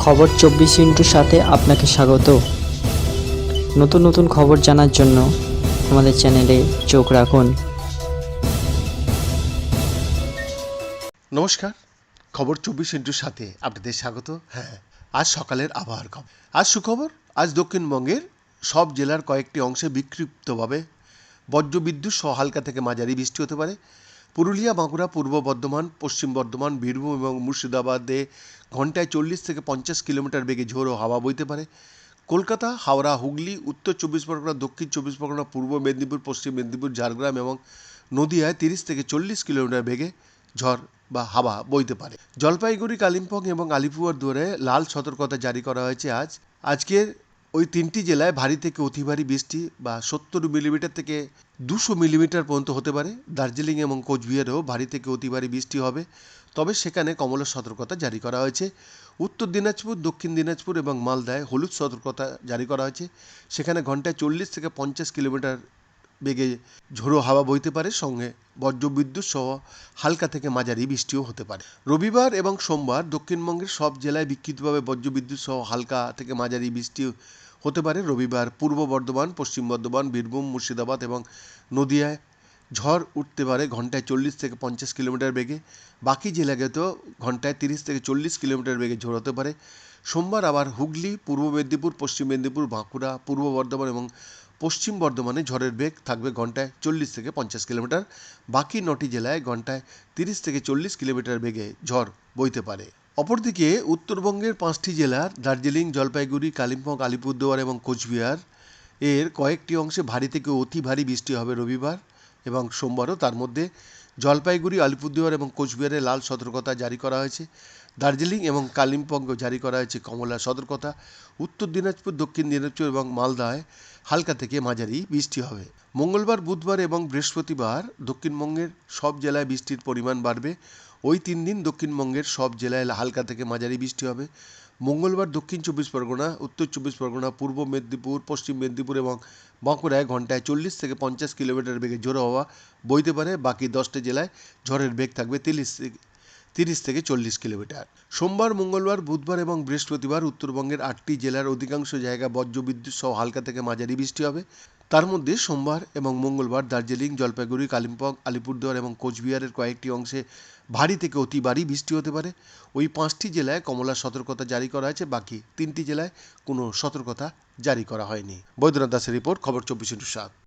খবর 24 সাথে আপনাকে স্বাগত। নতুন নতুন খবর জানার জন্য আমাদের চ্যানেলে চোখ রাখুন। নমস্কার, খবর 24 সাথে আপনাদের স্বাগত। আজ সকালের আবহাওয়ার খবর। আজ সুখবর, আজ দক্ষিণবঙ্গের সব জেলার কয়েকটি অংশে বিক্ষিপ্তভাবে বজ্রবিদ্যুৎ সহ হালকা থেকে মাঝারি বৃষ্টি হতে পারে। পুরুলিয়া, বাঁকুড়া, পূর্ব বর্ধমান, পশ্চিম বর্ধমান, বীরভূম এবং মুর্শিদাবাদে ঘন্টায় 40 থেকে 50 কিলোমিটার বেগে ঝোড়ো হাওয়া বইতে পারে। কলকাতা, হাওড়া, হুগলি, উত্তর 24 পরগনা, দক্ষিণ 24 পরগনা, পূর্ব মেদিনীপুর, পশ্চিম মেদিনীপুর, ঝাড়গ্রাম এবং নদিয়ায় 30 থেকে 40 কিলোমিটার বেগে ঝড় বা হাওয়া বইতে পারে। জলপাইগুড়ি, কালিম্পং এবং আলিপুরদুয়ারে লাল সতর্কতা জারি করা হয়েছে। আজকের ওই তিনটি জেলায় ভারী থেকে অতি ভারী বৃষ্টি বা 70 মিলিমিটার থেকে 200 মিলিমিটার পর্যন্ত হতে পারে। দার্জিলিং এবং কোচবিহারেও ভারী থেকে অতি ভারী বৃষ্টি হবে, তবে সেখানে কমলা সতর্কতা জারি করা হয়েছে। উত্তর দিনাজপুর, দক্ষিণ দিনাজপুর এবং মালদায় হলুদ সতর্কতা জারি করা হয়েছে। সেখানে ঘন্টায় 40 থেকে 50 কিলোমিটার বেগে ঝোড়ো হাওয়া বইতে পারে, সঙ্গে বজ্রবিদ্যুৎ সহ হালকা থেকে মাঝারি বৃষ্টিও হতে পারে। রবিবার এবং সোমবার দক্ষিণবঙ্গের সব জেলায় বিক্ষিপ্তভাবে বজ্রবিদ্যুৎ সহ হালকা থেকে মাঝারি বৃষ্টি হতে পারে। রবিবার পূর্ব বর্ধমান, পশ্চিম বর্ধমান, বীরভূম, মুর্শিদাবাদ এবং নদিয়ায় ঝড় উঠতে পারে ঘন্টায় 40 থেকে 50 কিলোমিটার বেগে। বাকি জেলাগুলোতেও ঘন্টায় 30 থেকে 40 কিলোমিটার বেগে ঝড় হতে পারে। সোমবার আবার হুগলি, পূর্ব মেদিনীপুর, পশ্চিম মেদিনীপুর, বাঁকুড়া, পূর্ব বর্ধমান এবং পশ্চিম বর্ধমানে ঝড়ের বেগ থাকবে ঘন্টায় 40 থেকে 50 কিলোমিটার। বাকি 9টি জেলায় ঘন্টায় 30 থেকে 40 কিলোমিটার বেগে ঝড় বইতে পারে। অপরদিকে উত্তরবঙ্গের 5টি জেলার দার্জিলিং, জলপাইগুড়ি, কালিম্পং, আলিপুরদুয়ার এবং কোচবিহার এর কয়েকটি অংশে ভারী থেকে অতি ভারী বৃষ্টি হবে রবিবার এবং সোমবারও। তার মধ্যে জলপাইগুড়ি, আলিপুরদুয়ার এবং কোচবিহারে লাল সতর্কতা জারি করা হয়েছে। দার্জিলিং এবং কালিম্পংয়ে জারি করা হয়েছে কমলা সতর্কতা। উত্তর দিনাজপুর, দক্ষিণ দিনাজপুর এবং মালদায় হালকা থেকে মাঝারি বৃষ্টি হবে। মঙ্গলবার, বুধবার এবং বৃহস্পতিবার দক্ষিণবঙ্গের সব জেলায় বৃষ্টির পরিমাণ বাড়বে। ওই 3 দিন দক্ষিণবঙ্গের সব জেলায় হালকা থেকে মাঝারি বৃষ্টি হবে। মঙ্গলবার দক্ষিণ 24 পরগনা, উত্তর 24 পরগনা, পূর্ব মেদিনীপুর, পশ্চিম মেদিনীপুর এবং বাঁকুড়ায় ঘন্টায় 40 থেকে 50 কিলোমিটার বেগে ঝোড়ো হাওয়া বইতে পারে। বাকি 10টি জেলায় ঝড়ের বেগ থাকবে 30 থেকে 40 কিলোমিটার। সোমবার, মঙ্গলবার, বুধবার এবং বৃহস্পতিবার উত্তরবঙ্গের 8টি জেলার অধিকাংশ জায়গায় বজ্রবিদ্যুৎ সহ হালকা থেকে মাঝারি বৃষ্টি হবে। তার মধ্যে সোমবার এবং মঙ্গলবার দার্জিলিং, জলপাইগুড়ি, কালিম্পং, আলিপুরদুয়ার এবং কোচবিহারের কয়েকটি অংশে ভারী থেকে অতি ভারী বৃষ্টি হতে পারে। ওই 5টি জেলায় কমলা সতর্কতা জারি করা হয়েছে, বাকি 3টি জেলায় কোনো সতর্কতা জারি করা হয়নি। বৈদ্যনাথ দাসের রিপোর্ট, খবর 24/7।